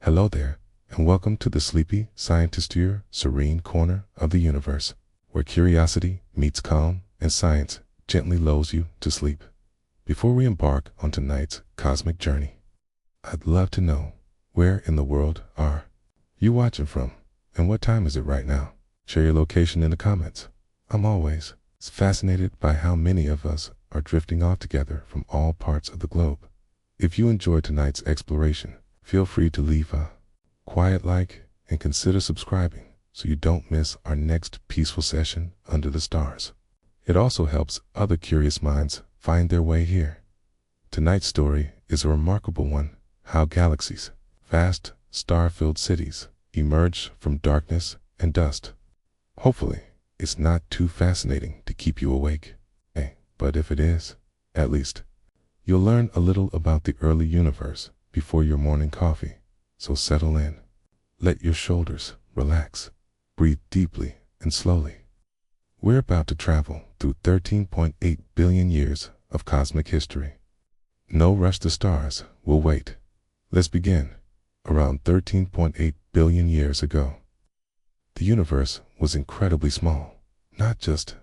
Hello there, and welcome to the sleepy, scientist-ear, serene corner of the universe, where curiosity meets calm and science gently lulls you to sleep. Before we embark on tonight's cosmic journey, I'd love to know, where in the world are you watching from, and what time is it right now? Share your location in the comments. I'm always fascinated by how many of us are drifting off together from all parts of the globe. If you enjoyed tonight's exploration, feel free to leave a quiet like and consider subscribing so you don't miss our next peaceful session under the stars. It also helps other curious minds find their way here. Tonight's story is a remarkable one: how galaxies, vast, star-filled cities, emerge from darkness and dust. Hopefully, it's not too fascinating to keep you awake. But if it is, at least, you'll learn a little about the early universe before your morning coffee. So settle in, let your shoulders relax, breathe deeply and slowly. We're about to travel through 13.8 billion years of cosmic history. No rush, the stars will wait. Let's begin. Around 13.8 billion years ago, the universe was incredibly small. Not just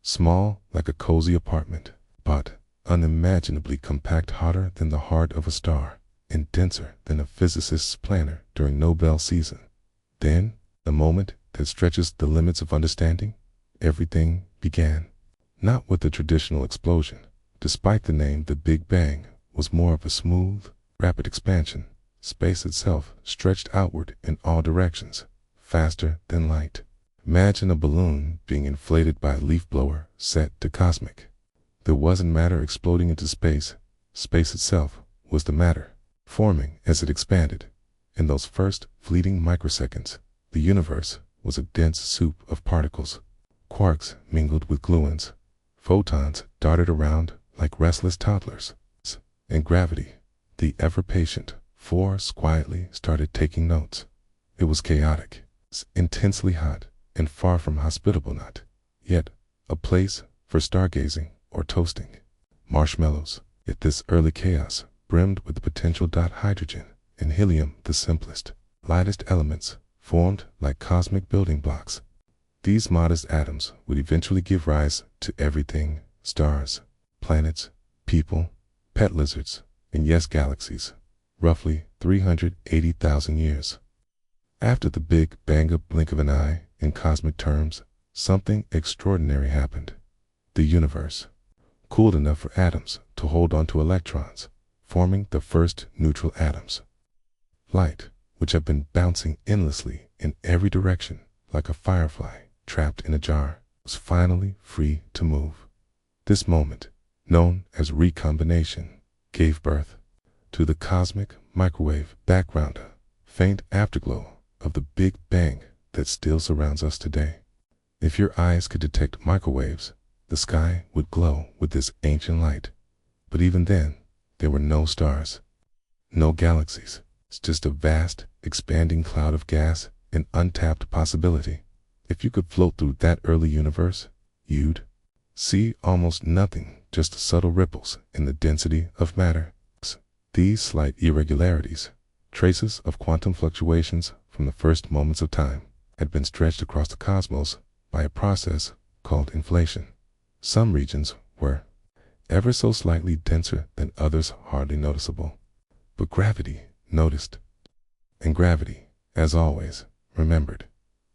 small like a cozy apartment, but unimaginably compact, hotter than the heart of a star, and denser than a physicist's planner during Nobel season. Then, the moment that stretches the limits of understanding, everything began. Not with a traditional explosion. Despite the name, the Big Bang was more of a smooth, rapid expansion. Space itself stretched outward in all directions, faster than light. Imagine a balloon being inflated by a leaf blower set to cosmic. There wasn't matter exploding into space. Space itself was the matter, forming as it expanded. In those first fleeting microseconds, the universe was a dense soup of particles. Quarks mingled with gluons. Photons darted around like restless toddlers. And gravity, the ever-patient force, quietly started taking notes. It was chaotic, intensely hot, and far from hospitable, not yet a place for stargazing or toasting marshmallows. Yet this early chaos brimmed with the potential. Hydrogen and helium, the simplest, lightest elements, formed like cosmic building blocks. These modest atoms would eventually give rise to everything: stars, planets, people, pet lizards, and yes, galaxies. Roughly 380,000 years after the Big Bang, a blink of an eye, in cosmic terms, something extraordinary happened. The universe cooled enough for atoms to hold onto electrons, forming the first neutral atoms. Light, which had been bouncing endlessly in every direction like a firefly trapped in a jar, was finally free to move. This moment, known as recombination, gave birth to the cosmic microwave background, a faint afterglow of the Big Bang that still surrounds us today. If your eyes could detect microwaves, the sky would glow with this ancient light. But even then, there were no stars, no galaxies. It's just a vast, expanding cloud of gas, an untapped possibility. If you could float through that early universe, you'd see almost nothing, just subtle ripples in the density of matter. These slight irregularities, traces of quantum fluctuations from the first moments of time, had been stretched across the cosmos by a process called inflation. Some regions were ever so slightly denser than others, hardly noticeable. But gravity noticed. And gravity, as always, remembered.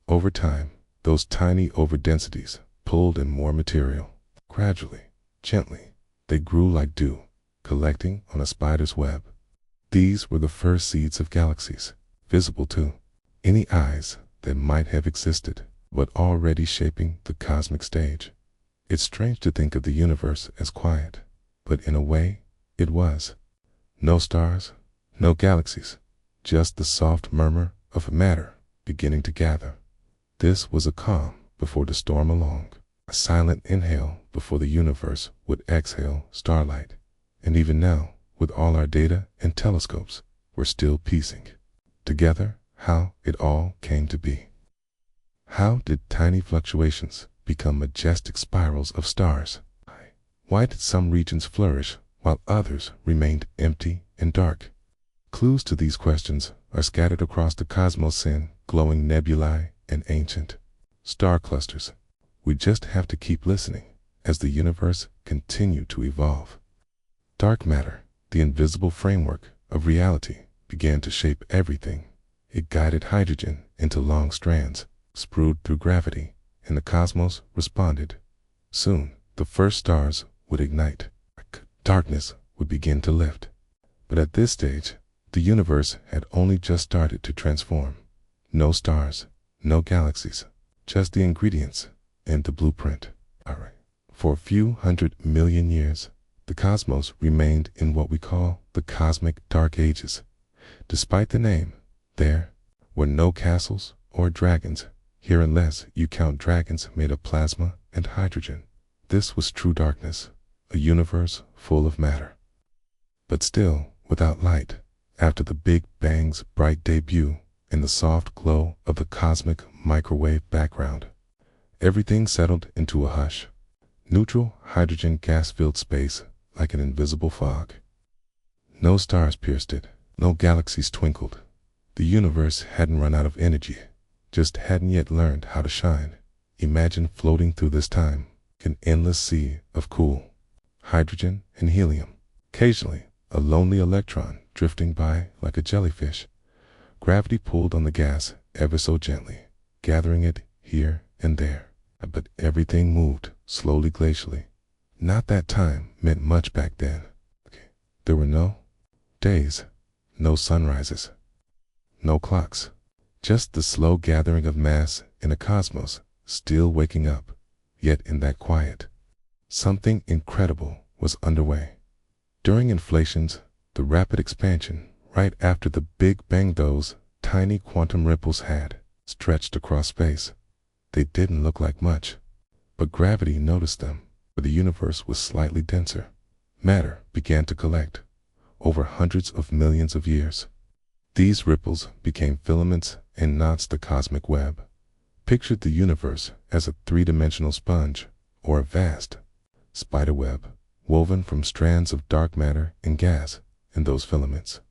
Over time, those tiny overdensities pulled in more material. Gradually, gently, they grew like dew, collecting on a spider's web. These were the first seeds of galaxies, visible to any eyes that might have existed, but already shaping the cosmic stage. It's strange to think of the universe as quiet, but in a way, it was. No stars, no galaxies, just the soft murmur of matter beginning to gather. This was a calm before the storm along, a silent inhale before the universe would exhale starlight. And even now, with all our data and telescopes, we're still piecing together how it all came to be. How did tiny fluctuations become majestic spirals of stars? Why did some regions flourish while others remained empty and dark? Clues to these questions are scattered across the cosmos in glowing nebulae and ancient star clusters. We just have to keep listening as the universe continues to evolve. Dark matter, the invisible framework of reality, began to shape everything. It guided hydrogen into long strands, spewed through gravity, and the cosmos responded. Soon, the first stars would ignite. Darkness would begin to lift. But at this stage, the universe had only just started to transform. No stars, no galaxies, just the ingredients and the blueprint. For a few 100 million years, the cosmos remained in what we call the cosmic dark ages. Despite the name, there were no castles or dragons here unless you count dragons made of plasma and hydrogen. This was true darkness, a universe full of matter, but still without light. After the Big Bang's bright debut and the soft glow of the cosmic microwave background, everything settled into a hush. Neutral hydrogen gas filled space like an invisible fog. No stars pierced it, no galaxies twinkled. The universe hadn't run out of energy, just hadn't yet learned how to shine. Imagine floating through this time, an endless sea of cool hydrogen and helium. Occasionally, a lonely electron drifting by like a jellyfish. Gravity pulled on the gas ever so gently, gathering it here and there. But everything moved slowly, glacially. Not that time meant much back then. There were no days, no sunrises, no clocks, just the slow gathering of mass in a cosmos still waking up. Yet in that quiet, something incredible was underway. During inflations, the rapid expansion, right after the Big Bang, those tiny quantum ripples had stretched across space. They didn't look like much, but gravity noticed them. For the universe was slightly denser. Matter began to collect over hundreds of millions of years. These ripples became filaments and knots. The cosmic web pictured the universe as a three-dimensional sponge or a vast spider web woven from strands of dark matter and gas. In those filaments,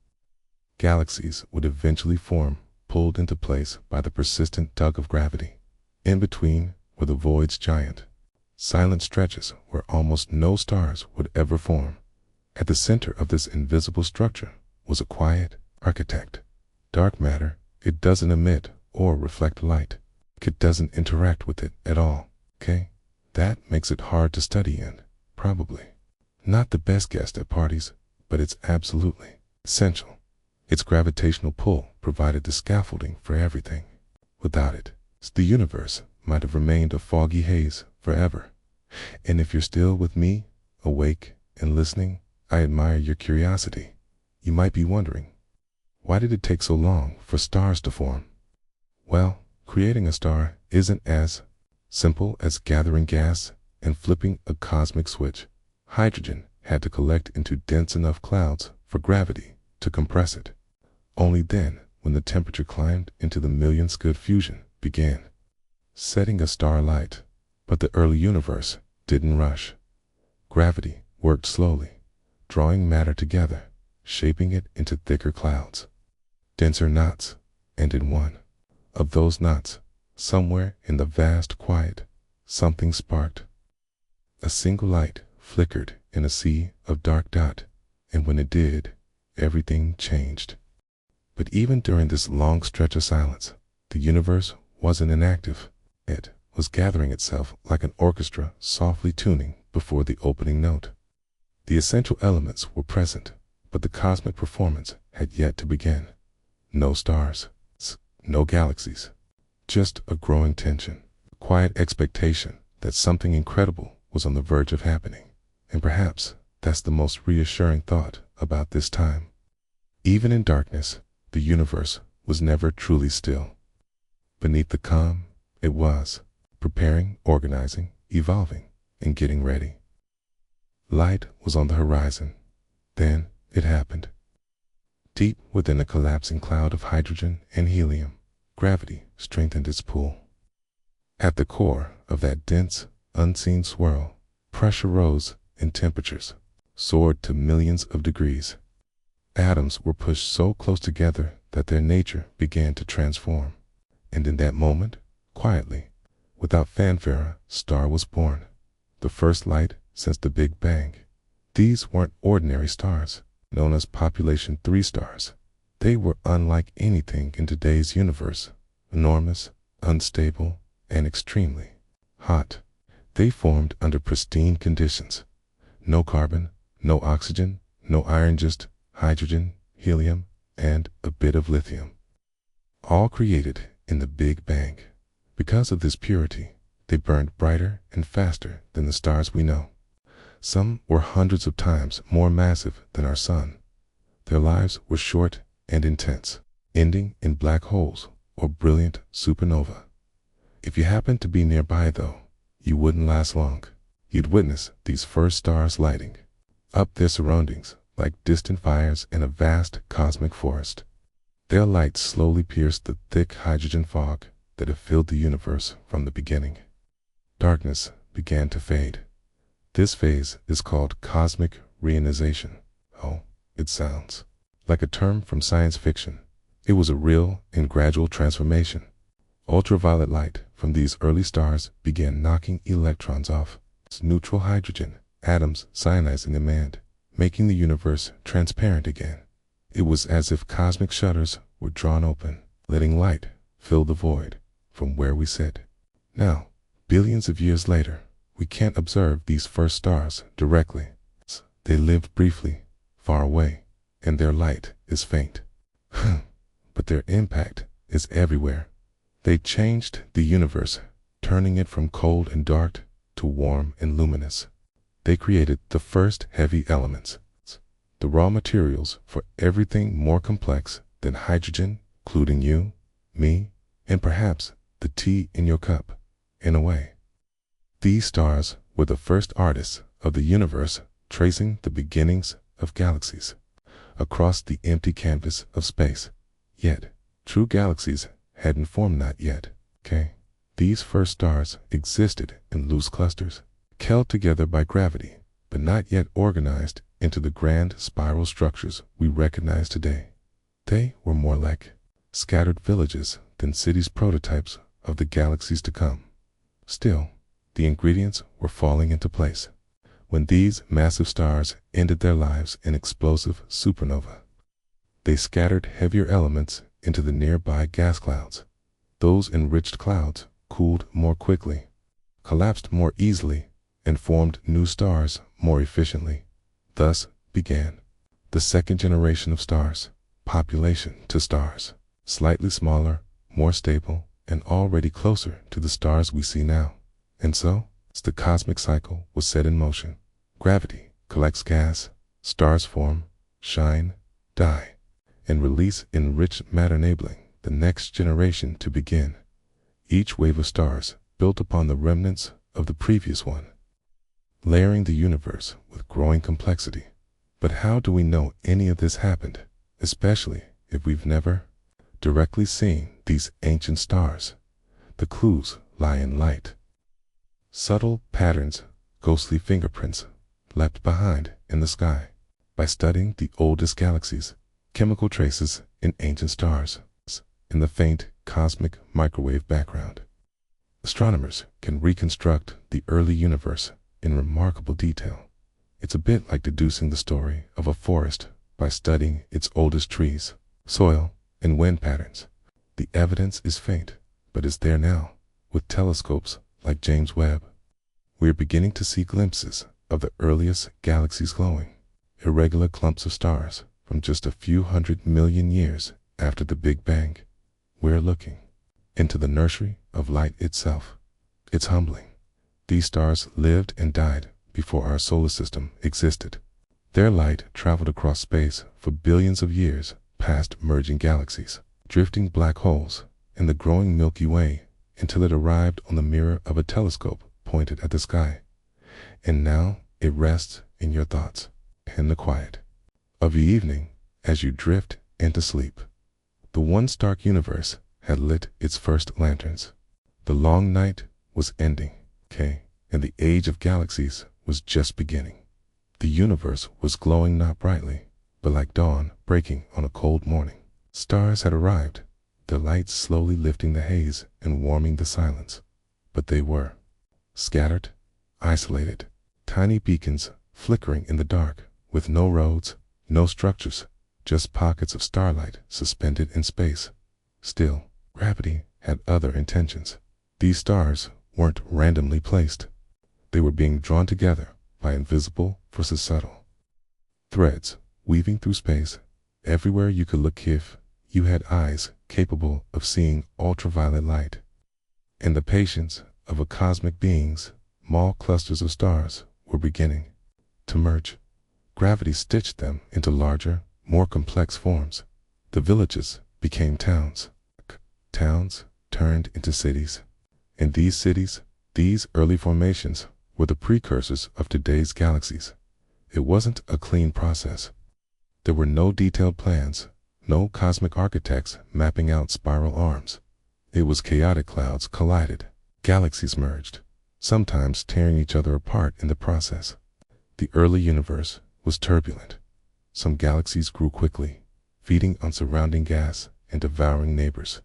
galaxies would eventually form, pulled into place by the persistent tug of gravity. In between were the void's giant, silent stretches where almost no stars would ever form. At the center of this invisible structure was a quiet architect. Dark matter, it doesn't emit or reflect light. It doesn't interact with it at all. That makes it hard to study in. Probably not the best guest at parties, but it's absolutely essential. Its gravitational pull provided the scaffolding for everything. Without it, the universe might have remained a foggy haze forever. And if you're still with me, awake and listening, I admire your curiosity. You might be wondering, why did it take so long for stars to form? Well, creating a star isn't as simple as gathering gas and flipping a cosmic switch. Hydrogen had to collect into dense enough clouds for gravity to compress it. Only then, when the temperature climbed into the millions, good fusion began, setting a star alight. But the early universe didn't rush. Gravity worked slowly, drawing matter together, shaping it into thicker clouds, denser knots, and in one of those knots, somewhere in the vast quiet, something sparked. A single light flickered in a sea of dark dot, and when it did, everything changed. But even during this long stretch of silence, the universe wasn't inactive. It was gathering itself like an orchestra softly tuning before the opening note. The essential elements were present, but the cosmic performance had yet to begin. No stars, no galaxies, just a growing tension, a quiet expectation that something incredible was on the verge of happening. And perhaps that's the most reassuring thought about this time. Even in darkness, the universe was never truly still. Beneath the calm, it was preparing, organizing, evolving, and getting ready. Light was on the horizon. Then it happened. Deep within a collapsing cloud of hydrogen and helium, gravity strengthened its pull. At the core of that dense, unseen swirl, pressure rose and temperatures soared to millions of degrees. atoms were pushed so close together that their nature began to transform. And in that moment, quietly, without fanfare, a star was born. The first light since the Big Bang. These weren't ordinary stars, known as population 3 stars. They were unlike anything in today's universe, enormous, unstable, and extremely hot. They formed under pristine conditions. No carbon, no oxygen, no iron, just hydrogen, helium, and a bit of lithium. All created in the Big Bang. Because of this purity, they burned brighter and faster than the stars we know. Some were hundreds of times more massive than our sun. Their lives were short and intense, ending in black holes or brilliant supernova. If you happened to be nearby, though, you wouldn't last long. You'd witness these first stars lighting up their surroundings like distant fires in a vast cosmic forest. Their light slowly pierced the thick hydrogen fog that had filled the universe from the beginning. Darkness began to fade. This phase is called cosmic reionization. Oh, it sounds like a term from science fiction. It was a real and gradual transformation. Ultraviolet light from these early stars began knocking electrons off its neutral hydrogen atoms, ionizing them and making the universe transparent again. It was as if cosmic shutters were drawn open, letting light fill the void from where we sit. Now, billions of years later, we can't observe these first stars directly. They lived briefly, far away, and their light is faint. But their impact is everywhere. They changed the universe, turning it from cold and dark to warm and luminous. They created the first heavy elements, the raw materials for everything more complex than hydrogen, including you, me, and perhaps the tea in your cup, in a way. These stars were the first artists of the universe, tracing the beginnings of galaxies across the empty canvas of space. Yet, true galaxies hadn't formed not yet, okay? These first stars existed in loose clusters, held together by gravity, but not yet organized into the grand spiral structures we recognize today. They were more like scattered villages than cities, prototypes of the galaxies to come. Still, the ingredients were falling into place when these massive stars ended their lives in explosive supernova. They scattered heavier elements into the nearby gas clouds. Those enriched clouds cooled more quickly, collapsed more easily, and formed new stars more efficiently. Thus began the second generation of stars, population 2 stars, slightly smaller, more stable, and already closer to the stars we see now. And so, the cosmic cycle was set in motion. Gravity collects gas, stars form, shine, die, and release enriched matter, enabling the next generation to begin. Each wave of stars built upon the remnants of the previous one, layering the universe with growing complexity. But how do we know any of this happened, especially if we've never directly seen these ancient stars? The clues lie in light. Subtle patterns, ghostly fingerprints, left behind in the sky. By studying the oldest galaxies, chemical traces in ancient stars, in the faint cosmic microwave background, astronomers can reconstruct the early universe in remarkable detail. It's a bit like deducing the story of a forest by studying its oldest trees, soil, and wind patterns. The evidence is faint, but it's there now. With telescopes like James Webb, we are beginning to see glimpses of the earliest galaxies glowing, irregular clumps of stars from just a few 100 million years after the Big Bang. We're looking into the nursery of light itself. It's humbling. These stars lived and died before our solar system existed. Their light traveled across space for billions of years past merging galaxies, drifting black holes, and the growing Milky Way until it arrived on the mirror of a telescope pointed at the sky. And now it rests in your thoughts, in the quiet of the evening as you drift into sleep. The once dark universe had lit its first lanterns. The long night was ending, and the age of galaxies was just beginning. The universe was glowing not brightly, but like dawn breaking on a cold morning. Stars had arrived, their lights slowly lifting the haze and warming the silence. But they were scattered, isolated, tiny beacons flickering in the dark, with no roads, no structures, just pockets of starlight suspended in space. Still, gravity had other intentions. These stars weren't randomly placed. They were being drawn together by invisible forces, subtle threads weaving through space. Everywhere you could look, if you had eyes capable of seeing ultraviolet light. In the patience of a cosmic beings, small clusters of stars were beginning to merge. Gravity stitched them into larger, more complex forms. The villages became towns. Towns turned into cities. In these cities, these early formations were the precursors of today's galaxies. It wasn't a clean process. There were no detailed plans, no cosmic architects mapping out spiral arms. It was chaotic. Clouds collided, galaxies merged, sometimes tearing each other apart in the process. The early universe was turbulent. Some galaxies grew quickly, feeding on surrounding gas and devouring neighbors.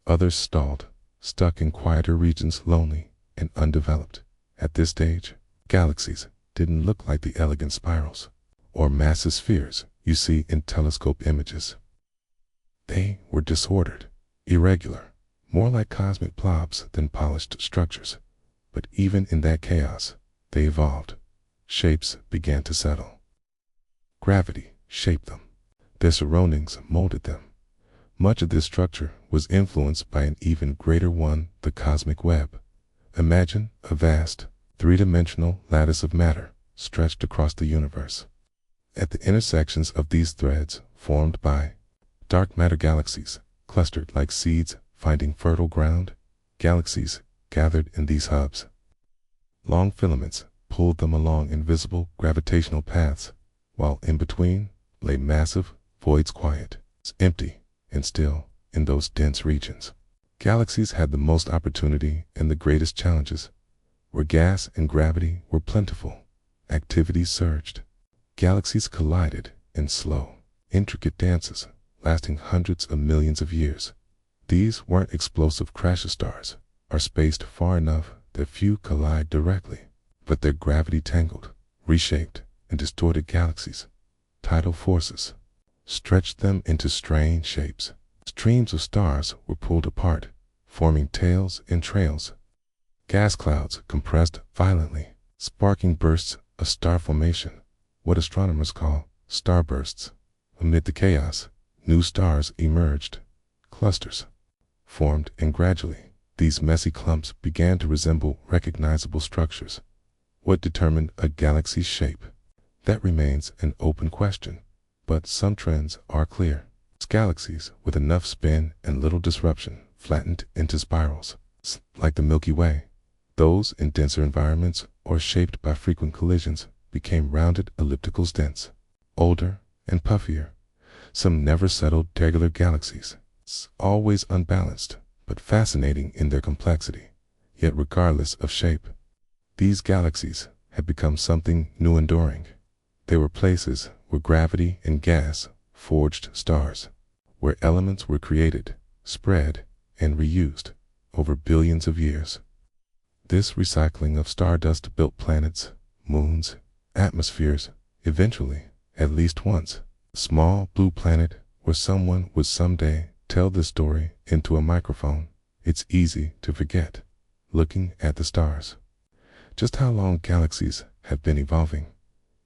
Others stalled, stuck in quieter regions, lonely and undeveloped. At this stage, galaxies didn't look like the elegant spirals or massive spheres you see in telescope images. They were disordered, irregular, more like cosmic blobs than polished structures. But even in that chaos, they evolved. Shapes began to settle. Gravity shaped them. Their surroundings molded them. Much of this structure was influenced by an even greater one, the cosmic web. Imagine a vast, three-dimensional lattice of matter stretched across the universe. At the intersections of these threads, formed by dark matter, galaxies clustered like seeds finding fertile ground. Galaxies gathered in these hubs. Long filaments pulled them along invisible gravitational paths, while in between lay massive voids, quiet, empty, and still in those dense regions. Galaxies had the most opportunity and the greatest challenges. Where gas and gravity were plentiful, activity surged. Galaxies collided in slow, intricate dances lasting hundreds of millions of years. These weren't explosive crash stars, are spaced far enough that few collide directly, but their gravity tangled, reshaped, and distorted galaxies. Tidal forces stretched them into strange shapes. Streams of stars were pulled apart, forming tails and trails. Gas clouds compressed violently, sparking bursts of star formation, what astronomers call starbursts. Amid the chaos, new stars emerged. Clusters formed, and gradually, these messy clumps began to resemble recognizable structures. What determined a galaxy's shape? That remains an open question, but some trends are clear. Galaxies with enough spin and little disruption flattened into spirals, like the Milky Way. Those in denser environments or shaped by frequent collisions became rounded ellipticals, dense, older, and puffier. Some never settled, regular galaxies, always unbalanced, but fascinating in their complexity. Yet regardless of shape, these galaxies had become something new, enduring. They were places where gravity and gas forged stars, where elements were created, spread, and reused over billions of years. This recycling of stardust built planets, moons, atmospheres. Eventually, at least once, a small blue planet where someone would someday tell this story into a microphone. It's easy to forget, looking at the stars, just how long galaxies have been evolving.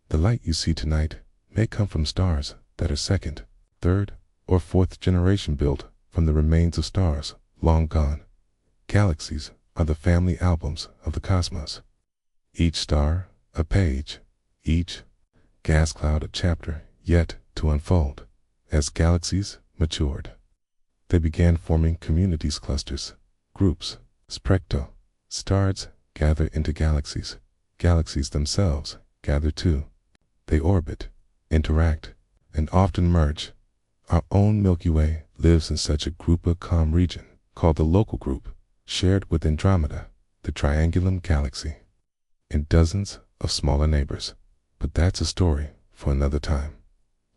The light you see tonight may come from stars that are second, third, or fourth generation, built from the remains of stars long gone. Galaxies are the family albums of the cosmos. Each star a page, each gas cloud a chapter yet to unfold. As galaxies matured, they began forming communities, clusters, groups. Spectral stars gather into galaxies. Galaxies themselves gather too. They orbit, interact, and often merge. Our own Milky Way lives in such a group, a calm region called the local group, shared with Andromeda, the Triangulum galaxy, and dozens of smaller neighbors. But that's a story for another time.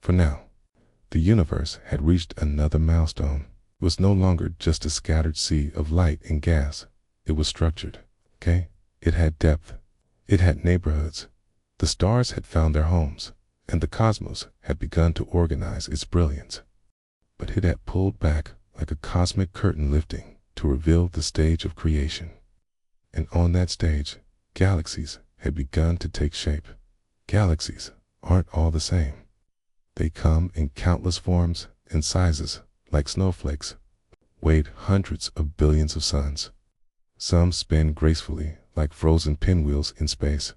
For now, the universe had reached another milestone. It was no longer just a scattered sea of light and gas. It was structured, okay? It had depth. It had neighborhoods. The stars had found their homes, and the cosmos had begun to organize its brilliance. But it had pulled back like a cosmic curtain lifting to reveal the stage of creation. And on that stage, galaxies had begun to take shape. Galaxies aren't all the same. They come in countless forms and sizes, like snowflakes, weighed hundreds of billions of suns. Some spin gracefully like frozen pinwheels in space.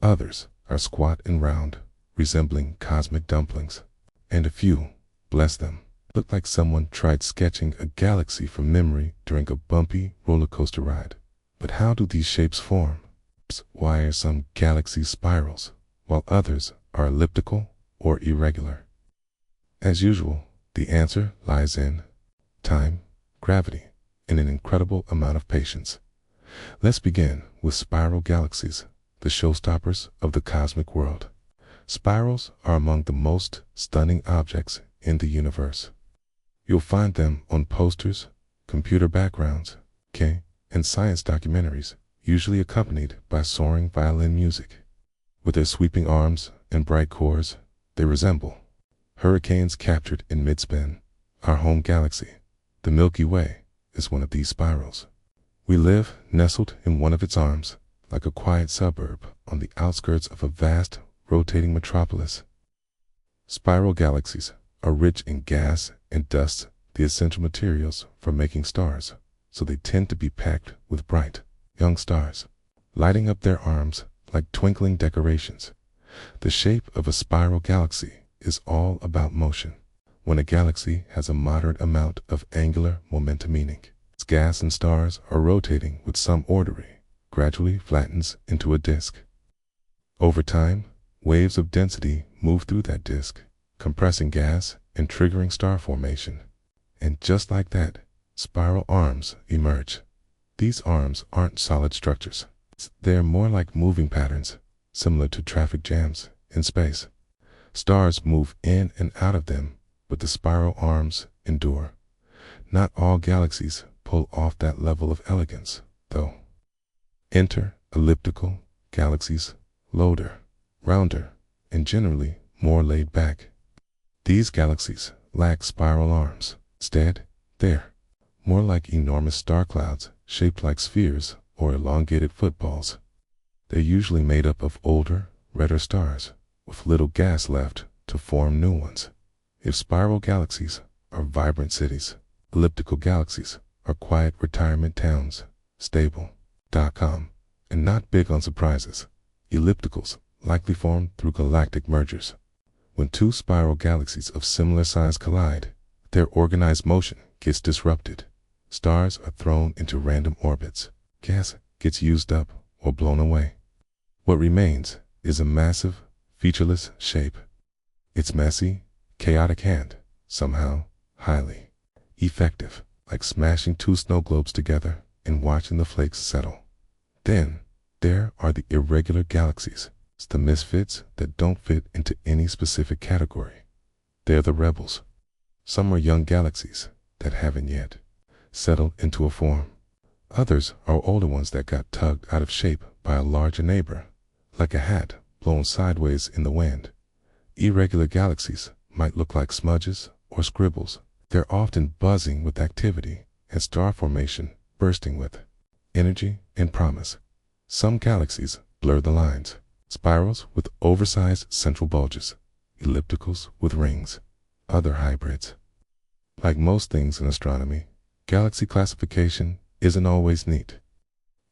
Others are squat and round, resembling cosmic dumplings. And a few, bless them, look like someone tried sketching a galaxy from memory during a bumpy roller coaster ride. But how do these shapes form? Why are some galaxies spirals, while others are elliptical or irregular? As usual, the answer lies in time, gravity, and an incredible amount of patience. Let's begin with spiral galaxies, the showstoppers of the cosmic world. Spirals are among the most stunning objects in the universe. You'll find them on posters, computer backgrounds, and science documentaries, usually accompanied by soaring violin music. With their sweeping arms and bright cores, they resemble hurricanes captured in mid-spin. Our home galaxy, the Milky Way, is one of these spirals. We live nestled in one of its arms, like a quiet suburb on the outskirts of a vast, rotating metropolis. Spiral galaxies are rich in gas and dust, the essential materials for making stars, so they tend to be packed with bright, young stars, lighting up their arms like twinkling decorations. The shape of a spiral galaxy is all about motion. When a galaxy has a moderate amount of angular momentum, meaning its gas and stars are rotating with some order, gradually flattens into a disk. Over time, waves of density move through that disk, compressing gas and triggering star formation. And just like that, spiral arms emerge. These arms aren't solid structures. They're more like moving patterns, similar to traffic jams in space. Stars move in and out of them, but the spiral arms endure. Not all galaxies pull off that level of elegance, though. Enter elliptical galaxies, loader, rounder, and generally more laid back. These galaxies lack spiral arms. Instead, they're more like enormous star clouds shaped like spheres or elongated footballs. They're usually made up of older, redder stars, with little gas left to form new ones. If spiral galaxies are vibrant cities, elliptical galaxies are quiet retirement towns, stable, calm, and not big on surprises. Ellipticals likely form through galactic mergers. When two spiral galaxies of similar size collide, their organized motion gets disrupted. Stars are thrown into random orbits. Gas gets used up or blown away. What remains is a massive, featureless shape. It's messy, chaotic, and somehow highly effective, like smashing two snow globes together and watching the flakes settle. Then there are the irregular galaxies, the misfits that don't fit into any specific category. They're the rebels. Some are young galaxies that haven't yet settled into a form. Others are older ones that got tugged out of shape by a larger neighbor, like a hat blown sideways in the wind. Irregular galaxies might look like smudges or scribbles. They're often buzzing with activity and star formation bursting with energy and promise. Some galaxies blur the lines. Spirals with oversized central bulges, ellipticals with rings, other hybrids. Like most things in astronomy, galaxy classification isn't always neat.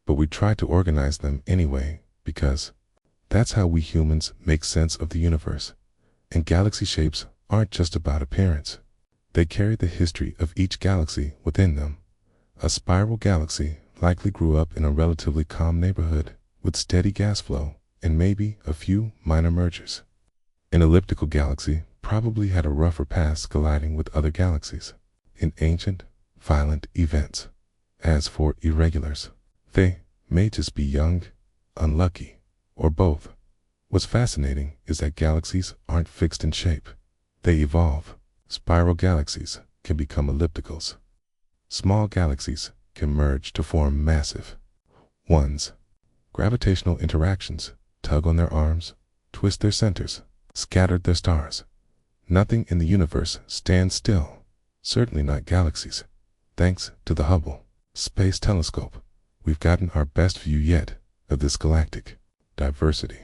But we try to organize them anyway because that's how we humans make sense of the universe. And galaxy shapes aren't just about appearance. They carry the history of each galaxy within them. A spiral galaxy likely grew up in a relatively calm neighborhood with steady gas flow and maybe a few minor mergers. An elliptical galaxy probably had a rougher past colliding with other galaxies in ancient, violent events. As for irregulars, they may just be young, unlucky, or both. What's fascinating is that galaxies aren't fixed in shape. They evolve. Spiral galaxies can become ellipticals. Small galaxies can merge to form massive ones. Gravitational interactions tug on their arms, twist their centers, scatter their stars. Nothing in the universe stands still, certainly not galaxies. Thanks to the Hubble Space Telescope, we've gotten our best view yet of this galactic diversity.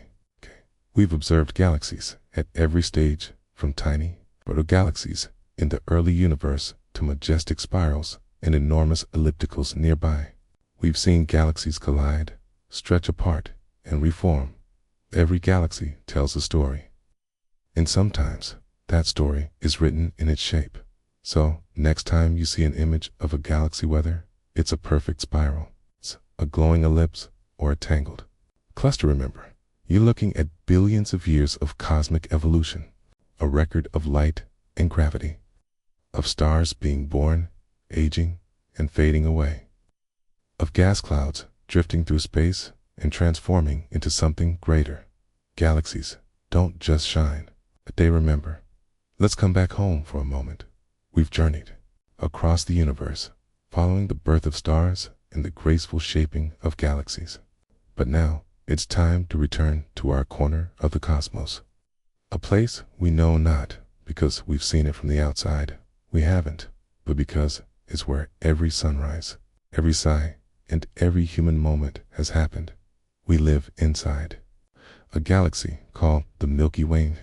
We've observed galaxies at every stage, from tiny protogalaxies in the early universe to majestic spirals and enormous ellipticals nearby. We've seen galaxies collide, stretch apart, and reform. Every galaxy tells a story. And sometimes that story is written in its shape. So, next time you see an image of a galaxy, whether it's a perfect spiral, a glowing ellipse, or a tangled cluster, remember, you're looking at billions of years of cosmic evolution, a record of light and gravity, of stars being born, aging, and fading away, of gas clouds drifting through space and transforming into something greater. Galaxies don't just shine, they remember. Let's come back home for a moment. We've journeyed across the universe, following the birth of stars and the graceful shaping of galaxies. But now, it's time to return to our corner of the cosmos. A place we know not because we've seen it from the outside. We haven't, but because it's where every sunrise, every sigh, and every human moment has happened. We live inside a galaxy called the Milky Way.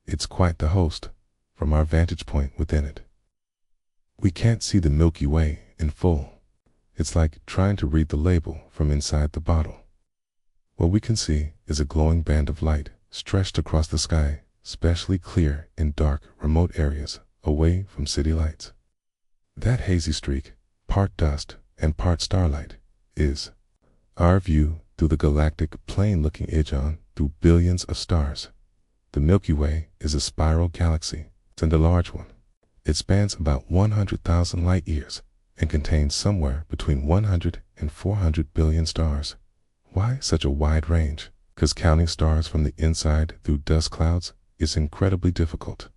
It's quite the host from our vantage point within it. We can't see the Milky Way in full. It's like trying to read the label from inside the bottle. What we can see is a glowing band of light stretched across the sky, especially clear in dark, remote areas away from city lights. That hazy streak, part dust and part starlight, is our view through the galactic plane-looking edge on through billions of stars. The Milky Way is a spiral galaxy, and a large one. It spans about 100,000 light years and contains somewhere between 100 and 400 billion stars. Why such a wide range? Because counting stars from the inside through dust clouds is incredibly difficult,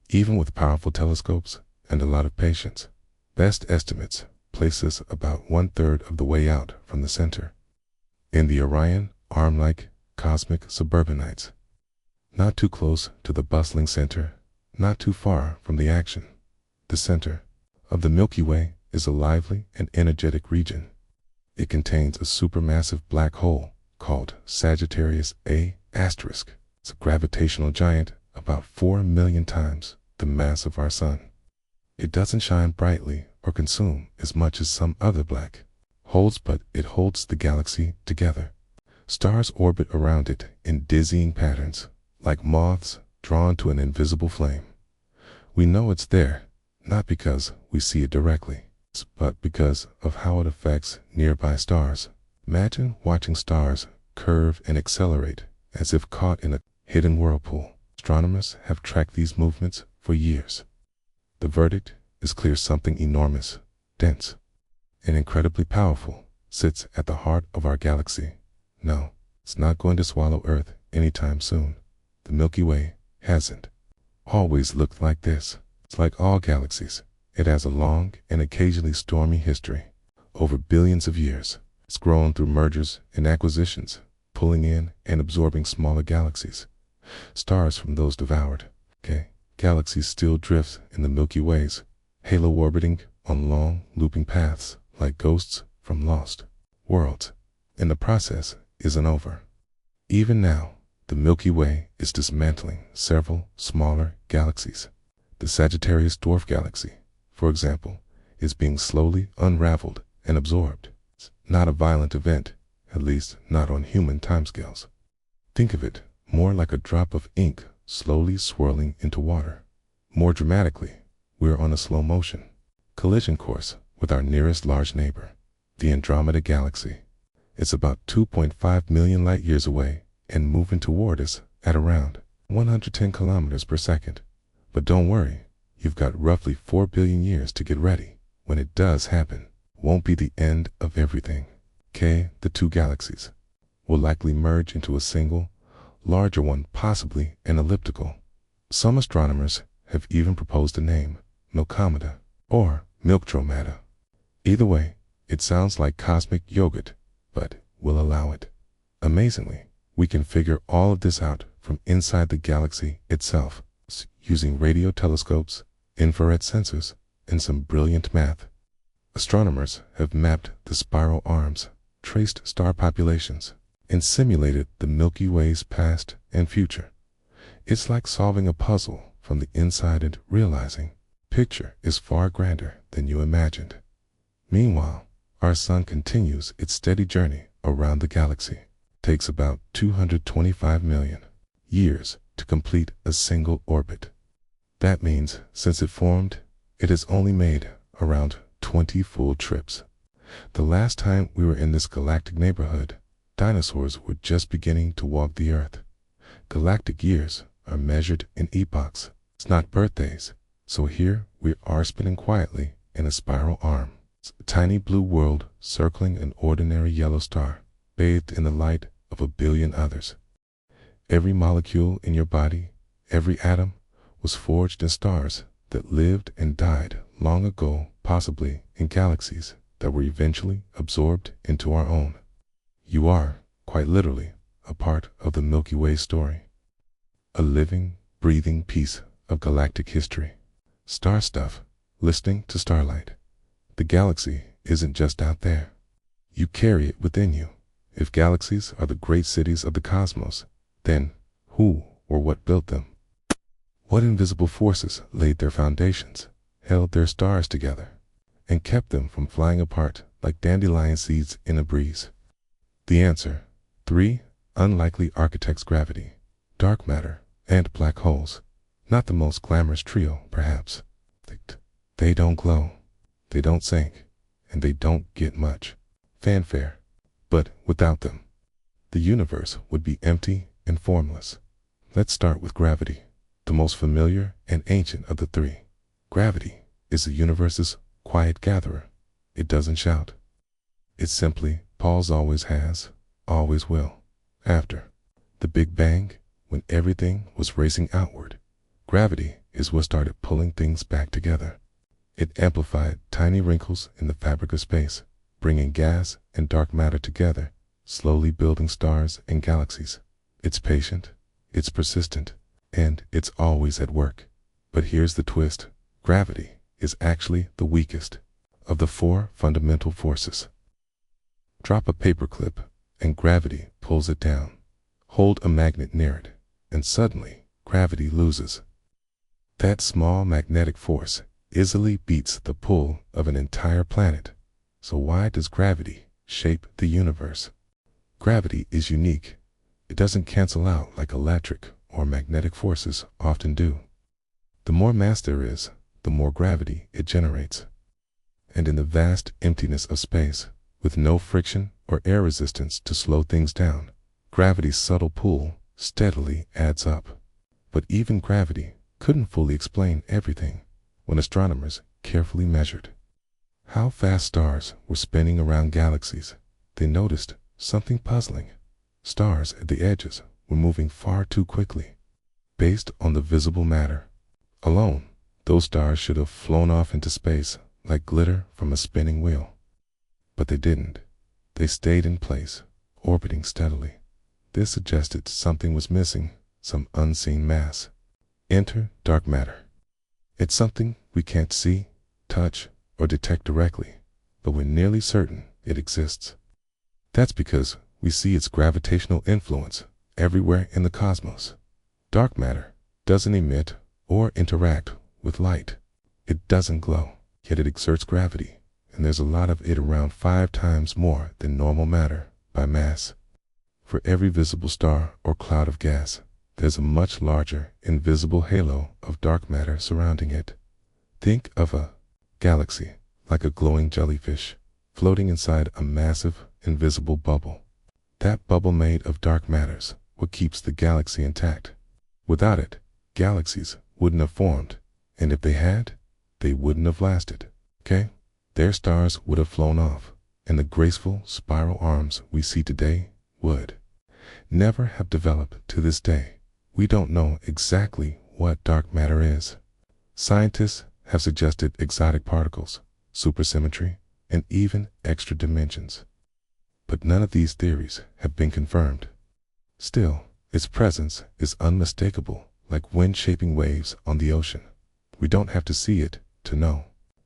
even with powerful telescopes and a lot of patience. Best estimates place us about 1/3 of the way out from the center, in the Orion arm-like cosmic suburbanites. Not too close to the bustling center, not too far from the action. The center of the Milky Way is a lively and energetic region. It contains a supermassive black hole called Sagittarius A*. It's a gravitational giant about 4 million times the mass of our sun. It doesn't shine brightly or consume as much as some other black holes, but it holds the galaxy together. Stars orbit around it in dizzying patterns, like moths drawn to an invisible flame. We know it's there, not because we see it directly, but because of how it affects nearby stars. Imagine watching stars curve and accelerate as if caught in a hidden whirlpool. Astronomers have tracked these movements for years. The verdict is clear: something enormous, dense, and incredibly powerful sits at the heart of our galaxy. No, it's not going to swallow Earth anytime soon. The Milky Way hasn't always looked like this. It's like all galaxies. It has a long and occasionally stormy history. Over billions of years, it's grown through mergers and acquisitions, pulling in and absorbing smaller galaxies, stars from those devoured. Galaxies still drift in the Milky Way's halo, orbiting on long, looping paths like ghosts from lost worlds. And the process isn't over. Even now, the Milky Way is dismantling several smaller galaxies. The Sagittarius dwarf galaxy, for example, is being slowly unraveled and absorbed. It's not a violent event, at least not on human timescales. Think of it more like a drop of ink slowly swirling into water. More dramatically, we're on a slow motion collision course with our nearest large neighbor, the Andromeda Galaxy. It's about 2.5 million light years away and moving toward us at around 110 kilometers per second. But don't worry, you've got roughly 4 billion years to get ready. When it does happen, won't be the end of everything. The two galaxies will likely merge into a single, larger one, possibly an elliptical. Some astronomers have even proposed a name, Milkomeda or Milktromata. Either way, it sounds like cosmic yogurt, but we'll allow it. Amazingly, we can figure all of this out from inside the galaxy itself, using radio telescopes, infrared sensors, and some brilliant math. Astronomers have mapped the spiral arms, traced star populations, and simulated the Milky Way's past and future. It's like solving a puzzle from the inside and realizing the picture is far grander than you imagined. Meanwhile, our sun continues its steady journey around the galaxy. It takes about 225 million years to complete a single orbit. That means since it formed, it has only made around 20 full trips. The last time we were in this galactic neighborhood, dinosaurs were just beginning to walk the Earth. Galactic years are measured in epochs, it's not birthdays. So here we are spinning quietly in a spiral arm. It's a tiny blue world circling an ordinary yellow star, bathed in the light of a billion others. Every molecule in your body, every atom, was forged in stars that lived and died long ago, possibly in galaxies that were eventually absorbed into our own. You are, quite literally, a part of the Milky Way story. A living, breathing piece of galactic history. Star stuff, listening to starlight. The galaxy isn't just out there. You carry it within you. If galaxies are the great cities of the cosmos, then who or what built them? What invisible forces laid their foundations, held their stars together, and kept them from flying apart like dandelion seeds in a breeze? The answer: 3 unlikely architects: gravity, dark matter, and black holes. Not the most glamorous trio, perhaps. They don't glow, they don't sink, and they don't get much fanfare. But without them, the universe would be empty and formless. Let's start with gravity, the most familiar and ancient of the three. Gravity is the universe's quiet gatherer. It doesn't shout. It simply pulls, always has, always will. After the Big Bang, when everything was racing outward, gravity is what started pulling things back together. It amplified tiny wrinkles in the fabric of space, bringing gas and dark matter together, slowly building stars and galaxies. It's patient, it's persistent, and it's always at work. But here's the twist: gravity is actually the weakest of the 4 fundamental forces. Drop a paperclip, and gravity pulls it down. Hold a magnet near it, and suddenly gravity loses. That small magnetic force easily beats the pull of an entire planet. So why does gravity shape the universe? Gravity is unique. It doesn't cancel out like electric or magnetic forces often do. The more mass there is, the more gravity it generates. And in the vast emptiness of space, with no friction or air resistance to slow things down, gravity's subtle pull steadily adds up. But even gravity couldn't fully explain everything when astronomers carefully measured how fast stars were spinning around galaxies. They noticed something puzzling. Stars at the edges were moving far too quickly. Based on the visible matter alone, those stars should have flown off into space like glitter from a spinning wheel. But they didn't. They stayed in place, orbiting steadily. This suggested something was missing, some unseen mass. Enter dark matter. It's something we can't see, touch, or detect directly, but we're nearly certain it exists. That's because we see its gravitational influence everywhere in the cosmos. Dark matter doesn't emit or interact with light. It doesn't glow, yet it exerts gravity, and there's a lot of it, around 5 times more than normal matter by mass. For every visible star or cloud of gas, there's a much larger invisible halo of dark matter surrounding it. Think of a galaxy like a glowing jellyfish floating inside a massive invisible bubble. That bubble made of dark matter's what keeps the galaxy intact. Without it, galaxies wouldn't have formed, and if they had, they wouldn't have lasted. Okay? Their stars would have flown off, and the graceful spiral arms we see today would never have developed to this day. We don't know exactly what dark matter is, Scientists have suggested exotic particles, supersymmetry, and even extra dimensions. But none of these theories have been confirmed. Still, its presence is unmistakable, like wind-shaping waves on the ocean. We don't have to see it to know.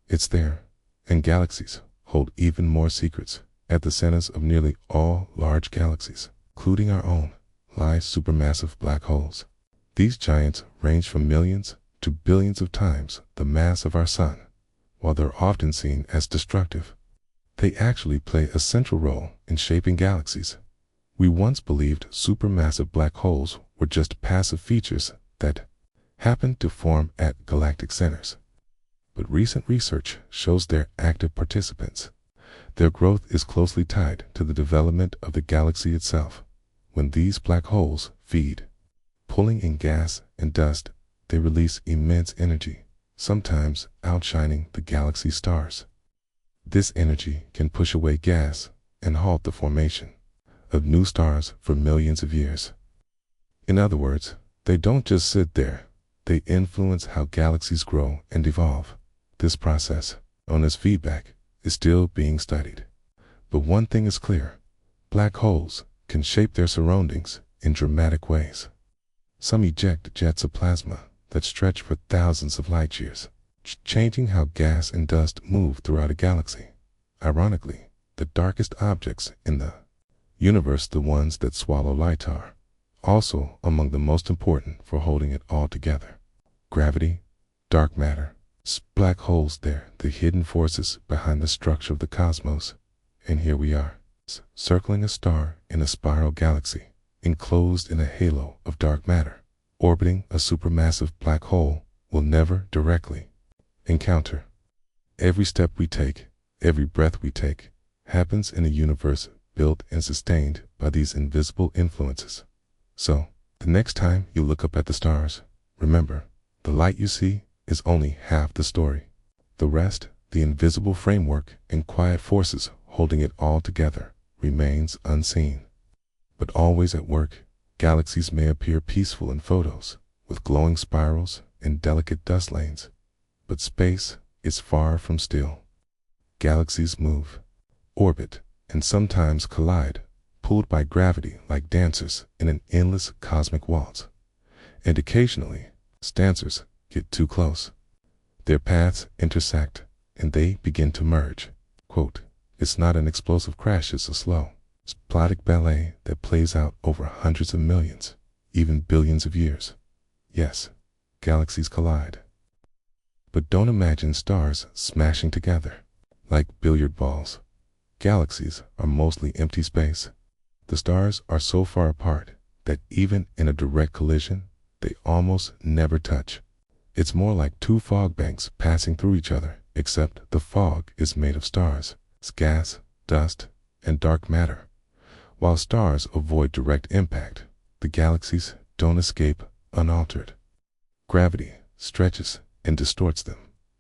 It's there, and galaxies hold even more secrets. At the centers of nearly all large galaxies, including our own, lie supermassive black holes. These giants range from millions to billions of times the mass of our sun. While they're often seen as destructive, they actually play a central role in shaping galaxies. We once believed supermassive black holes were just passive features that happened to form at galactic centers. But recent research shows they're active participants. Their growth is closely tied to the development of the galaxy itself. When these black holes feed, pulling in gas and dust, they release immense energy, sometimes outshining the galaxy's stars. This energy can push away gas and halt the formation of new stars for millions of years. In other words, they don't just sit there, they influence how galaxies grow and evolve. This process, known as feedback, is still being studied. But one thing is clear: black holes can shape their surroundings in dramatic ways. Some eject jets of plasma that stretch for thousands of light years, changing how gas and dust move throughout a galaxy. Ironically, the darkest objects in the universe, the ones that swallow light, are also among the most important for holding it all together. Gravity, dark matter, black holes, they're the hidden forces behind the structure of the cosmos. And here we are, circling a star in a spiral galaxy, enclosed in a halo of dark matter, orbiting a supermassive black hole we'll never directly encounter. Every step we take, every breath we take, happens in a universe built and sustained by these invisible influences. So, the next time you look up at the stars, remember, the light you see is only half the story. The rest, the invisible framework and quiet forces holding it all together, remains unseen. But always at work. Galaxies may appear peaceful in photos, with glowing spirals and delicate dust lanes. But space is far from still. Galaxies move, orbit, and sometimes collide, pulled by gravity like dancers in an endless cosmic waltz. And occasionally, dancers get too close. Their paths intersect, and they begin to merge. Quote, "It's not an explosive crash, it's a slow, splodic ballet that plays out over hundreds of millions, even billions of years." Yes, galaxies collide. But don't imagine stars smashing together like billiard balls. Galaxies are mostly empty space. The stars are so far apart that even in a direct collision, they almost never touch. It's more like two fog banks passing through each other, except the fog is made of stars, gas, dust, and dark matter. While stars avoid direct impact, the galaxies don't escape unaltered. Gravity stretches and distorts them,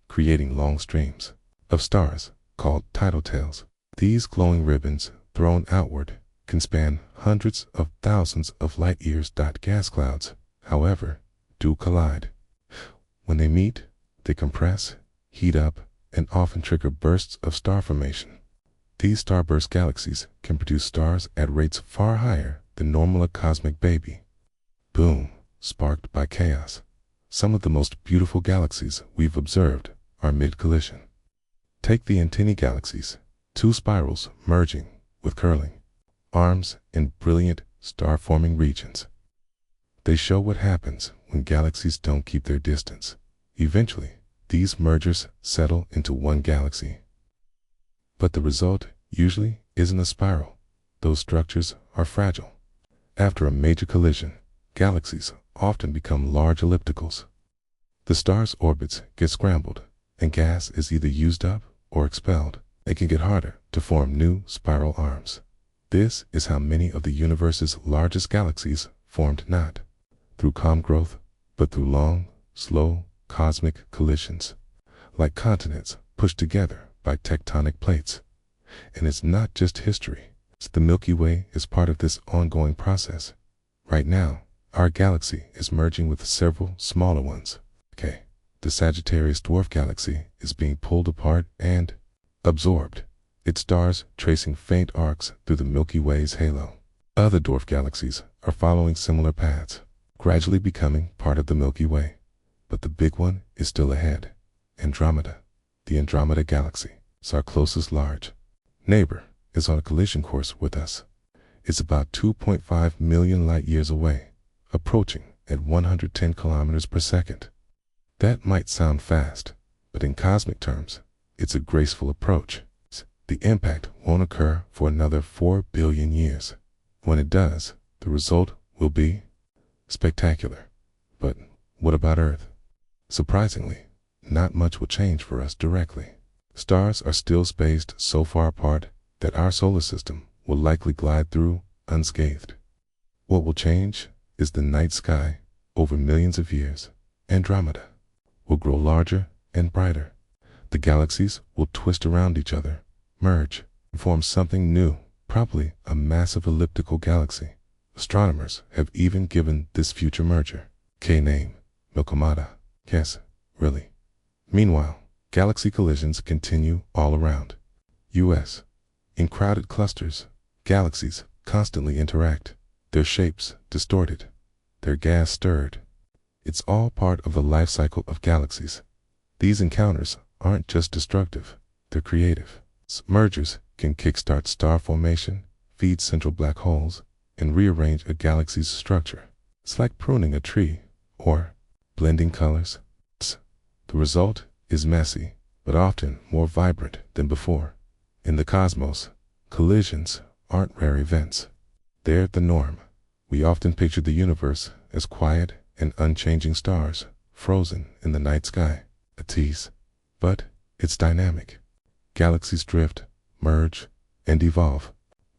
creating long streams of stars called tidal tails. These glowing ribbons, thrown outward, can span hundreds of thousands of light years. Gas clouds, however, do collide. When they meet, they compress, heat up, and often trigger bursts of star formation. These starburst galaxies can produce stars at rates far higher than normal. A cosmic baby boom, sparked by chaos. Some of the most beautiful galaxies we've observed are mid-collision. Take the antennae galaxies, two spirals merging with curling arms in brilliant star-forming regions. They show what happens when galaxies don't keep their distance. Eventually, these mergers settle into one galaxy. But the result usually isn't a spiral. Those structures are fragile. After a major collision, galaxies often become large ellipticals. The star's orbits get scrambled, and gas is either used up or expelled. It can get harder to form new spiral arms. This is how many of the universe's largest galaxies formed, not through calm growth, but through long, slow, cosmic collisions, like continents pushed together by tectonic plates. And it's not just history. The Milky Way is part of this ongoing process. Right now, our galaxy is merging with several smaller ones. Okay, the Sagittarius dwarf galaxy is being pulled apart and absorbed, its stars tracing faint arcs through the Milky Way's halo. Other dwarf galaxies are following similar paths, gradually becoming part of the Milky Way. But the big one is still ahead. Andromeda, the Andromeda Galaxy, our closest large neighbor, is on a collision course with us. It's about 2.5 million light years away, approaching at 110 kilometers per second. That might sound fast, but in cosmic terms, it's a graceful approach. The impact won't occur for another 4 billion years. When it does, the result will be spectacular. But what about Earth? Surprisingly, not much will change for us directly. Stars are still spaced so far apart that our solar system will likely glide through unscathed. What will change is the night sky over millions of years. Andromeda will grow larger and brighter. The galaxies will twist around each other, merge, and form something new, probably a massive elliptical galaxy. Astronomers have even given this future merger K-name, Milkomada. Yes, really. Meanwhile, galaxy collisions continue all around. U.S. In crowded clusters, galaxies constantly interact, their shapes distorted, their gas stirred. It's all part of the life cycle of galaxies. These encounters aren't just destructive, they're creative. Mergers can kickstart star formation, feed central black holes, and rearrange a galaxy's structure. It's like pruning a tree or blending colors. The result is messy, but often more vibrant than before. In the cosmos, collisions aren't rare events. They're the norm. We often picture the universe as quiet and unchanging stars, frozen in the night sky. A tease. But it's dynamic. Galaxies drift, merge, and evolve.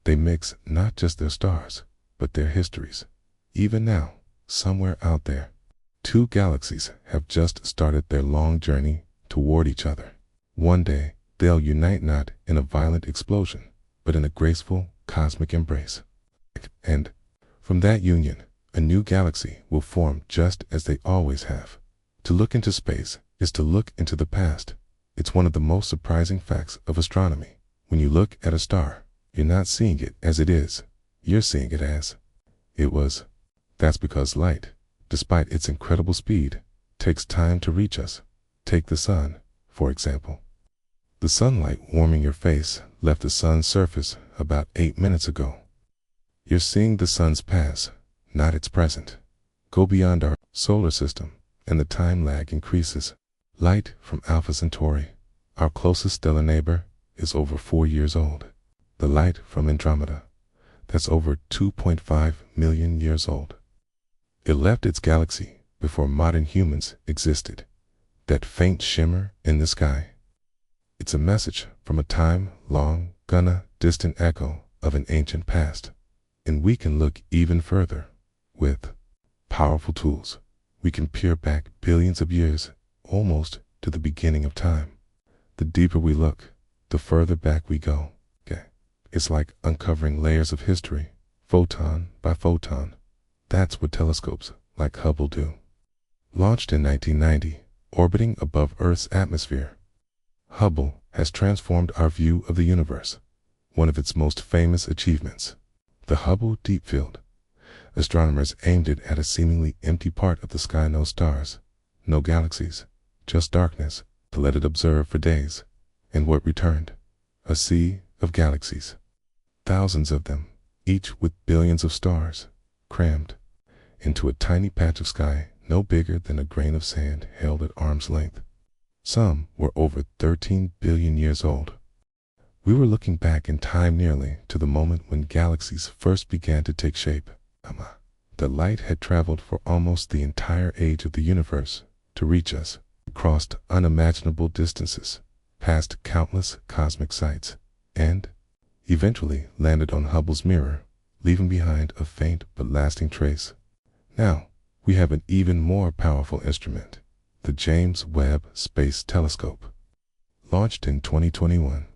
They mix not just their stars, but their histories. Even now, somewhere out there, two galaxies have just started their long journey toward each other. One day, they'll unite not in a violent explosion, but in a graceful cosmic embrace. And from that union, a new galaxy will form just as they always have. To look into space is to look into the past. It's one of the most surprising facts of astronomy. When you look at a star, you're not seeing it as it is. You're seeing it as it was. That's because light, despite its incredible speed, takes time to reach us. Take the sun, for example. The sunlight warming your face left the sun's surface about 8 minutes ago. You're seeing the sun's past, not its present. Go beyond our solar system, and the time lag increases. Light from Alpha Centauri, our closest stellar neighbor, is over 4 years old. The light from Andromeda, that's over 2.5 million years old. It left its galaxy before modern humans existed. That faint shimmer in the sky, it's a message from a time long gone, distant echo of an ancient past. And we can look even further. With powerful tools, we can peer back billions of years, almost to the beginning of time. The deeper we look, the further back we go. It's like uncovering layers of history, photon by photon. That's what telescopes like Hubble do. Launched in 1990, orbiting above Earth's atmosphere, Hubble has transformed our view of the universe. One of its most famous achievements, the Hubble Deep Field. Astronomers aimed it at a seemingly empty part of the sky, no stars, no galaxies, just darkness, to let it observe for days. And what returned? A sea of galaxies. Thousands of them, each with billions of stars, crammed into a tiny patch of sky no bigger than a grain of sand held at arm's length. Some were over 13 billion years old. We were looking back in time nearly to the moment when galaxies first began to take shape. The light had traveled for almost the entire age of the universe to reach us. It crossed unimaginable distances, past countless cosmic sights, and eventually landed on Hubble's mirror, leaving behind a faint but lasting trace. Now, we have an even more powerful instrument, the James Webb Space Telescope. Launched in 2021,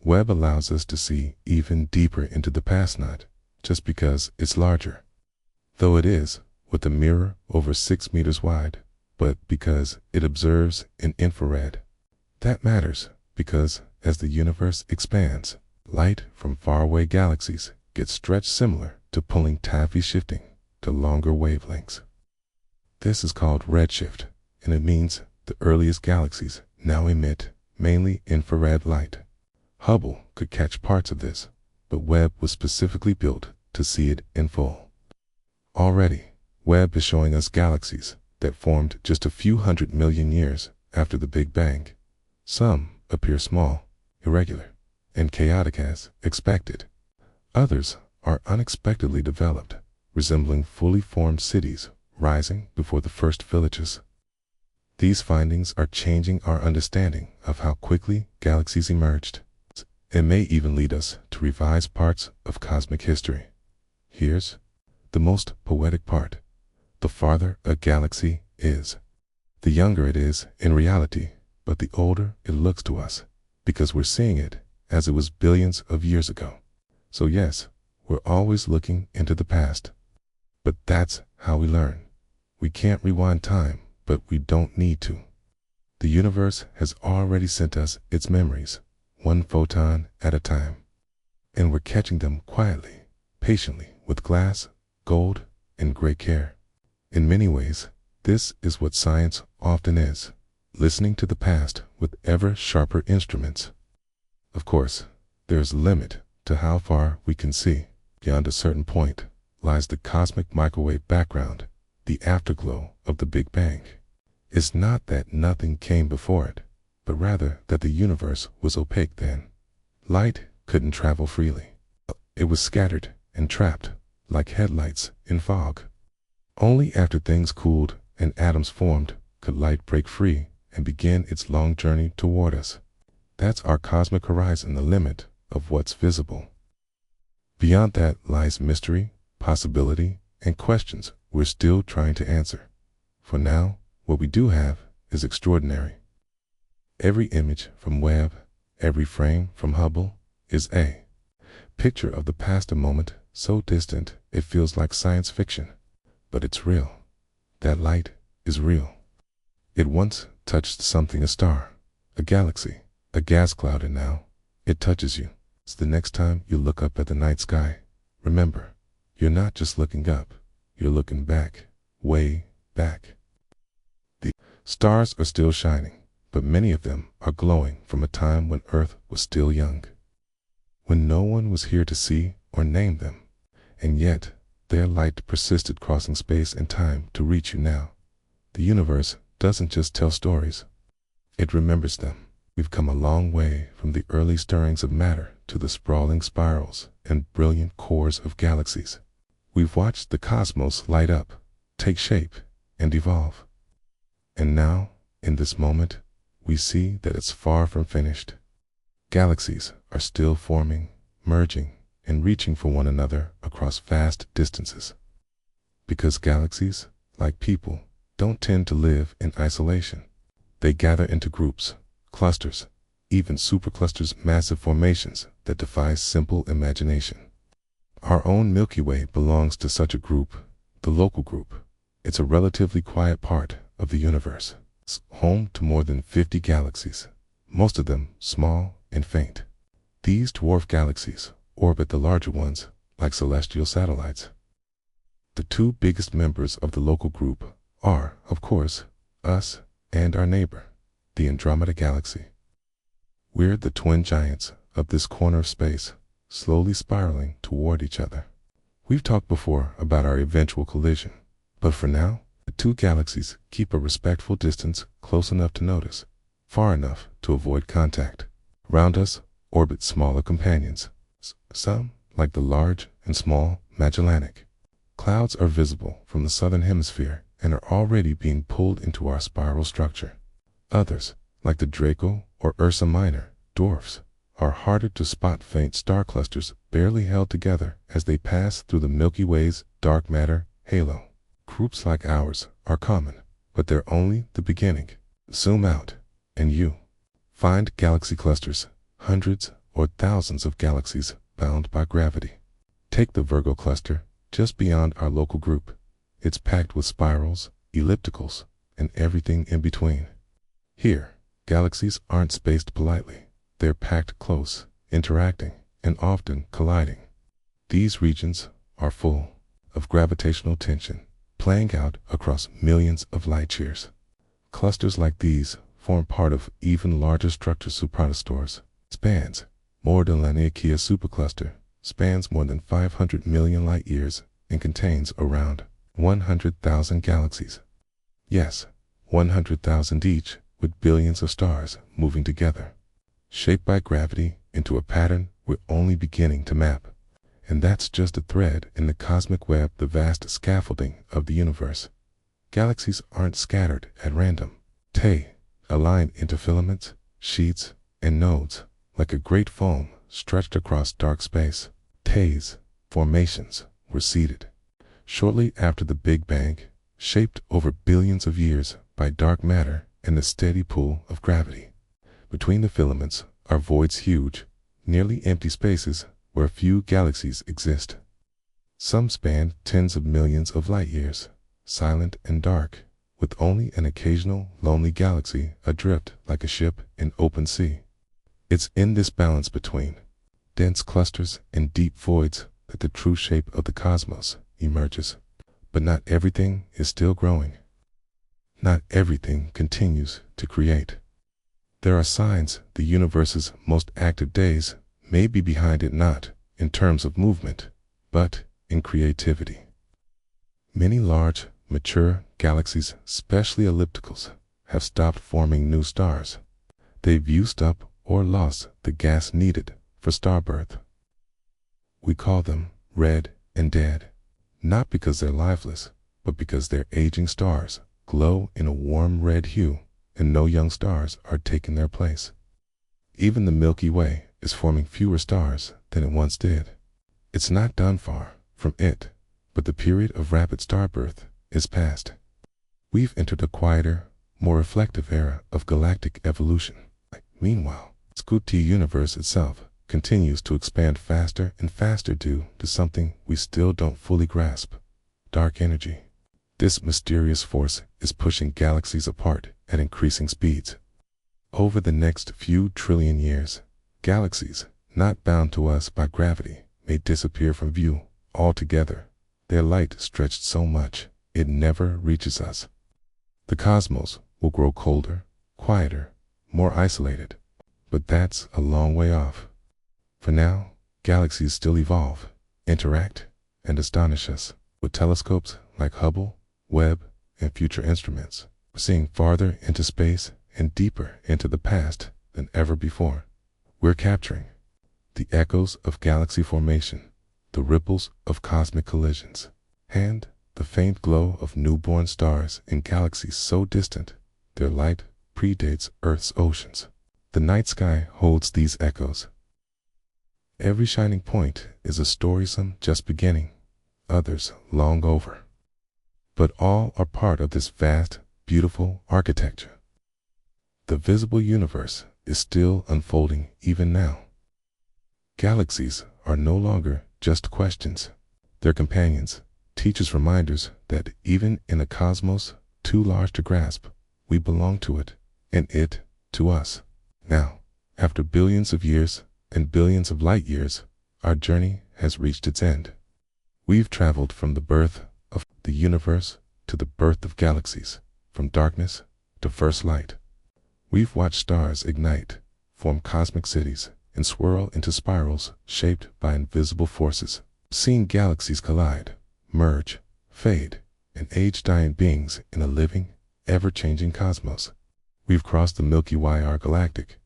Webb allows us to see even deeper into the past, not just because it's larger, though it is, with a mirror over 6 meters wide, but because it observes in infrared. That matters because as the universe expands, light from faraway galaxies gets stretched similar to pulling taffy shifting to longer wavelengths. This is called redshift, and it means the earliest galaxies now emit mainly infrared light. Hubble could catch parts of this, but Webb was specifically built to see it in full. Already, Webb is showing us galaxies that formed just a few 100 million years after the Big Bang. Some appear small, irregular, and chaotic as expected. Others are unexpectedly developed, resembling fully formed cities rising before the first villages. These findings are changing our understanding of how quickly galaxies emerged. It may even lead us to revise parts of cosmic history. Here's the most poetic part. The farther a galaxy is, the younger it is in reality, but the older it looks to us, because we're seeing it as it was billions of years ago. So yes, we're always looking into the past. But that's how we learn. We can't rewind time, but we don't need to. The universe has already sent us its memories, one photon at a time. And we're catching them quietly, patiently, with glass, gold, and great care. In many ways, this is what science often is, listening to the past with ever sharper instruments. Of course, there's a limit to how far we can see. Beyond a certain point lies the cosmic microwave background, the afterglow of the Big Bang. It's not that nothing came before it, but rather that the universe was opaque then. Light couldn't travel freely. It was scattered and trapped, like headlights in fog. Only after things cooled and atoms formed could light break free and begin its long journey toward us. That's our cosmic horizon, the limit of what's visible. Beyond that lies mystery, possibility, and questions we're still trying to answer. For now, what we do have is extraordinary. Every image from Webb, every frame from Hubble is a picture of the past, a moment so distant it feels like science fiction. But it's real. That light is real. It once touched something, a star, a galaxy, a gas cloud, and now it touches you. It's the next time you look up at the night sky. Remember, you're not just looking up, you're looking back, way back. The stars are still shining, but many of them are glowing from a time when Earth was still young, when no one was here to see or name them, and yet their light persisted, crossing space and time to reach you now. The universe doesn't just tell stories, it remembers them. We've come a long way from the early stirrings of matter to the sprawling spirals and brilliant cores of galaxies. We've watched the cosmos light up, take shape, and evolve. And now, in this moment, we see that it's far from finished. Galaxies are still forming, merging, and reaching for one another across vast distances. Because galaxies, like people, don't tend to live in isolation. They gather into groups, clusters, even superclusters, massive formations that defy simple imagination. Our own Milky Way belongs to such a group, the local group. It's a relatively quiet part of the universe. It's home to more than 50 galaxies, most of them small and faint. These dwarf galaxies orbit the larger ones like celestial satellites. The two biggest members of the local group are, of course, us and our neighbor, the Andromeda Galaxy. We're the twin giants of this corner of space, slowly spiraling toward each other. We've talked before about our eventual collision, but for now, the two galaxies keep a respectful distance, close enough to notice, far enough to avoid contact. Around us orbit smaller companions, some, like the large and small Magellanic. Clouds are visible from the southern hemisphere and are already being pulled into our spiral structure. Others, like the Draco or Ursa Minor, dwarfs, are harder to spot, faint star clusters barely held together as they pass through the Milky Way's dark matter halo. Groups like ours are common, but they're only the beginning. Zoom out, and you find galaxy clusters, hundreds or thousands of galaxies bound by gravity. Take the Virgo cluster, just beyond our local group. It's packed with spirals, ellipticals, and everything in between. Here, galaxies aren't spaced politely. They're packed close, interacting, and often colliding. These regions are full of gravitational tension, playing out across millions of light years. Clusters like these form part of even larger structures. Superstars spans more than Laniakea supercluster, spans more than 500 million light years and contains around 100,000 galaxies. Yes, 100,000 each, with billions of stars moving together, shaped by gravity into a pattern we're only beginning to map. And that's just a thread in the cosmic web, the vast scaffolding of the universe. Galaxies aren't scattered at random. They align into filaments, sheets, and nodes, like a great foam stretched across dark space. These formations were seeded shortly after the Big Bang, shaped over billions of years by dark matter and the steady pull of gravity. Between the filaments are voids, huge, nearly empty spaces where few galaxies exist. Some span tens of millions of light years, silent and dark, with only an occasional lonely galaxy adrift like a ship in open sea. It's in this balance between dense clusters and deep voids that the true shape of the cosmos emerges. But not everything is still growing. Not everything continues to create. There are signs the universe's most active days may be behind it, not in terms of movement, but in creativity. Many large, mature galaxies, especially ellipticals, have stopped forming new stars. They've used up or lost the gas needed for star birth. We call them red and dead, not because they're lifeless, but because their aging stars glow in a warm red hue, and no young stars are taking their place. Even the Milky Way is forming fewer stars than it once did. It's not done, far from it, but the period of rapid star birth is past. We've entered a quieter, more reflective era of galactic evolution. Meanwhile, the universe itself continues to expand faster and faster due to something we still don't fully grasp: dark energy. This mysterious force is pushing galaxies apart at increasing speeds. Over the next few trillion years, galaxies not bound to us by gravity may disappear from view altogether, their light stretched so much it never reaches us. The cosmos will grow colder, quieter, more isolated, but that's a long way off. For now, galaxies still evolve, interact, and astonish us. With telescopes like Hubble, Webb, and future instruments, we're seeing farther into space and deeper into the past than ever before. We're capturing the echoes of galaxy formation, the ripples of cosmic collisions, and the faint glow of newborn stars in galaxies so distant their light predates Earth's oceans. The night sky holds these echoes. Every shining point is a story, some just beginning, others long over. But all are part of this vast, beautiful architecture. The visible universe is still unfolding even now. Galaxies are no longer just questions. They're companions, teachers, reminders that even in a cosmos too large to grasp, we belong to it, and it to us. Now, after billions of years and billions of light years, our journey has reached its end. We've traveled from the birth of the universe to the birth of galaxies, from darkness to first light. We've watched stars ignite, form cosmic cities, and swirl into spirals shaped by invisible forces, seen galaxies collide, merge, fade, and age giant beings in a living, ever-changing cosmos. We've crossed the Milky Way, our galactic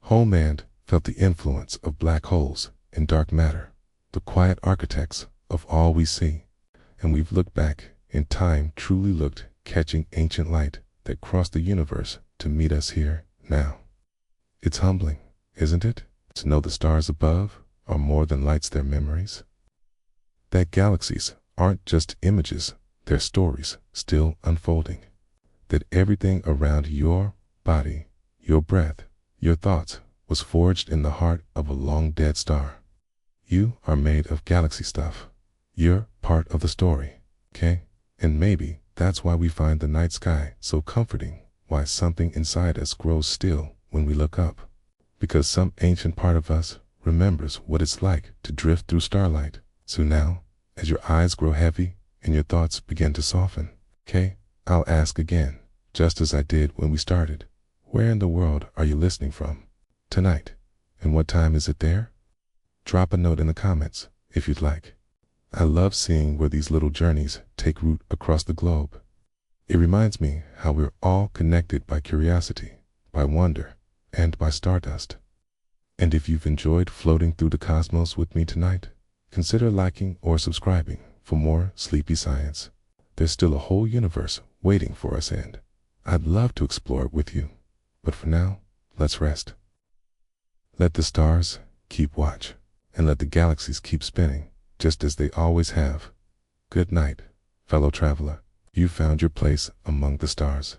homeland, felt the influence of black holes and dark matter, the quiet architects of all we see, and we've looked back in time, truly looked, catching ancient light that crossed the universe to meet us here now. It's humbling, isn't it, to know the stars above are more than lights, their memories? That galaxies aren't just images, they're stories still unfolding. That everything around your body, your breath, your thoughts was forged in the heart of a long-dead star. You are made of galaxy stuff. You're part of the story, okay? And maybe That's why we find the night sky so comforting, why something inside us grows still when we look up. Because some ancient part of us remembers what it's like to drift through starlight. So now, as your eyes grow heavy and your thoughts begin to soften, I'll ask again, just as I did when we started. Where in the world are you listening from tonight? And what time is it there? Drop a note in the comments if you'd like. I love seeing where these little journeys take root across the globe. It reminds me how we're all connected by curiosity, by wonder, and by stardust. And if you've enjoyed floating through the cosmos with me tonight, consider liking or subscribing for more sleepy science. There's still a whole universe waiting for us, and I'd love to explore it with you. But for now, let's rest. Let the stars keep watch, and let the galaxies keep spinning, just as they always have. Good night, fellow traveler. You found your place among the stars.